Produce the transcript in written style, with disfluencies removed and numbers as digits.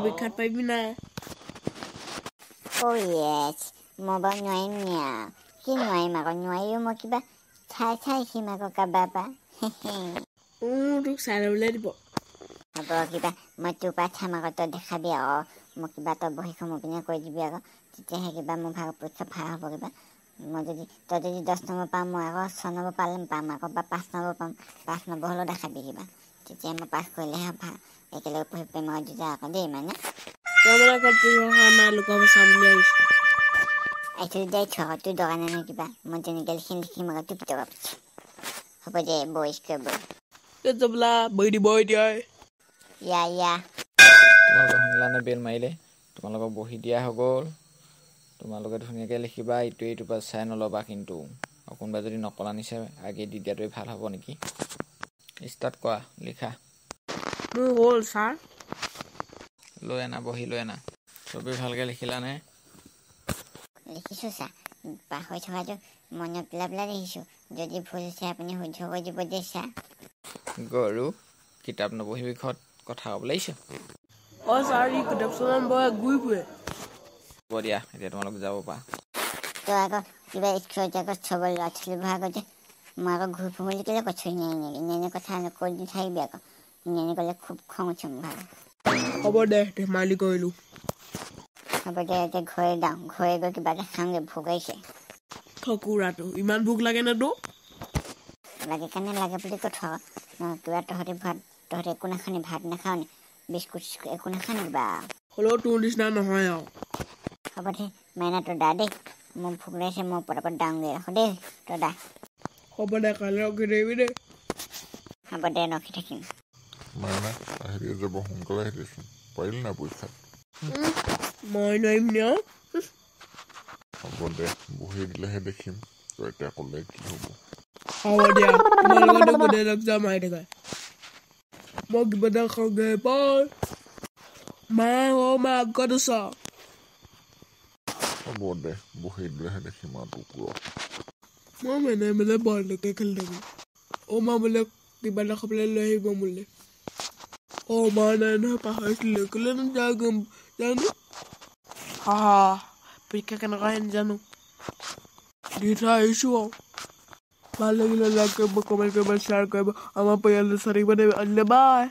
পৰীক্ষাত পাৰিবি নাই Oh yes, মই বাৰু নোৱাৰিম নি আৰু কি নোৱাৰিম আকৌ নোৱাৰিও মই কিবা চাইছিম আকৌ কাবাপা তোক চাই ল'বলৈ দিব হ'ব কিবা মই তোৰ পৰা চাম আকৌ তই দেখাবি আকৌ মোক কিবা তই বহিখন মোৰ পিনে কৰি দিবি আকৌ তেতিয়াহে কিবা মোৰ ভাগৰ পৰীক্ষা ভাল হ'ব কিবা মই যদি তই যদি 10 নম্বৰ পাম মই আকৌ 6 নম্বৰ পাম আকৌ বা 5 নম্বৰ পাম 5 নম্বৰ হ'লেও দেখাবি কিবা তেতিয়া মই পাছ কৰিলেহে ভাল একেলগে পঢ়িব পাৰিম আৰু তেতিয়া আকৌ দেই মানে এইটো যাইছোঁ আকৌ তোৰ দোকানে নহয় কিবা মই তেনেকৈ লিখিম আকৌ তোক টকা পাইছোঁ হ'ব দে বইচকৈ বৈ দিব এতিয়া ইয়া তোমালোকে শুনিলানে বেল মাৰিলে তোমালোকক বহি দিয়া হৈ গ'ল তোমালোকে ধুনীয়াকৈ লিখিবা ইটোৰ পৰা চাই নল'বা কিন্তু আৰু কোনোবা যদি নকলা নিছে আগে দি দিয়াটোৱে ভাল হ'ব নেকি ষ্টাৰ্ট কৰা লিখা মোৰ হ'ল ছাৰ লৈ আনা বহি লৈ আনা চবেই ভালকৈ লিখিলানে লিখিছোঁ ছাৰ পাহৰি থকাটো মনত পেলাই লিখিছোঁ যদি ভুল হৈছে আপুনি শুদ্ধ কৰি দিব দেই ছাৰ গৰু কিতাপ নপঢ়িবি ঘৰত কথা ক'বলৈ আহিছোঁ ছাৰ ই কিতাপ চলাম ঘূৰি ফুৰে হ'ব দিয়া এতিয়া তোমালোক যাব পাৰা তই আকৌ কিবা স্কুলত আকৌ চবৰ ল'ৰা ছোৱালীবোৰ আগতে মই আকৌ ঘূৰি ফুৰোঁ বুলি ক'লে কৈছোঁ এনে কথা কৈ দি থাকিবি আকৌ এনে ক'লে খুব খং উঠে মোৰ ভাগৰ হ'ব দে ধেমালি কৰিলোঁ হ'ব দে এতিয়া ঘৰে যাওঁ ঘৰে গৈ কিবা এটা খাওঁগৈ ভোক আহিছে কুকুৰাটো ইমান ভোক লাগে নে তোক লাগে কাৰণে লাগে বুলি কৈ থ কিবা তহঁতে একো নাখানি ভাত নাখাওঁ নি বিস্কুট একো নাখানি কিবা হ'লেও তোৰ নিচিনা নহয় আৰু হ'ব দে মাইনা তই দা দেই মোৰ ভোক লাগিছে মই পটাপট দাওঁগৈ ৰাখোঁ দেই তই দা হ'ব দে কাইলৈ ৰখি থাকিবি দেই হ'ব দে ৰখি থাকিম মাইনা আহিবি যাব সোনকালে আহিবিচোন পাৰিলি নাই পৰীক্ষাত মই নোৱাৰিম নি হ'ব দে বহি দিলেহে দেখিম তই এতিয়া ক'লে কি হ'ব হ'ব দিয়া তোমাৰ লগতে গোটেই যাম আহি থাকে মই কিবা এটা খাওঁগৈ পাই মা আগত আছ হ'ব দে বহি দিলেহে দেখিম আৰু তোক মই মেনে বলকে খেলি থাকোঁ মা বোলে কিবা এটা খাবলৈ লৈ আহিব মোলৈ মা নাই নহয় পাহৰিছিলোঁ কেলৈ জানো পৰীক্ষা কেনেকুৱা হেন জানো দি থৈ আহিছোঁ আৰু ভাল লাগিলে লাইক কৰিব কমেণ্ট কৰিব শ্বেয়াৰ কৰিব আমাৰ পৰিয়ালটো চাই থাকিব দেই বাই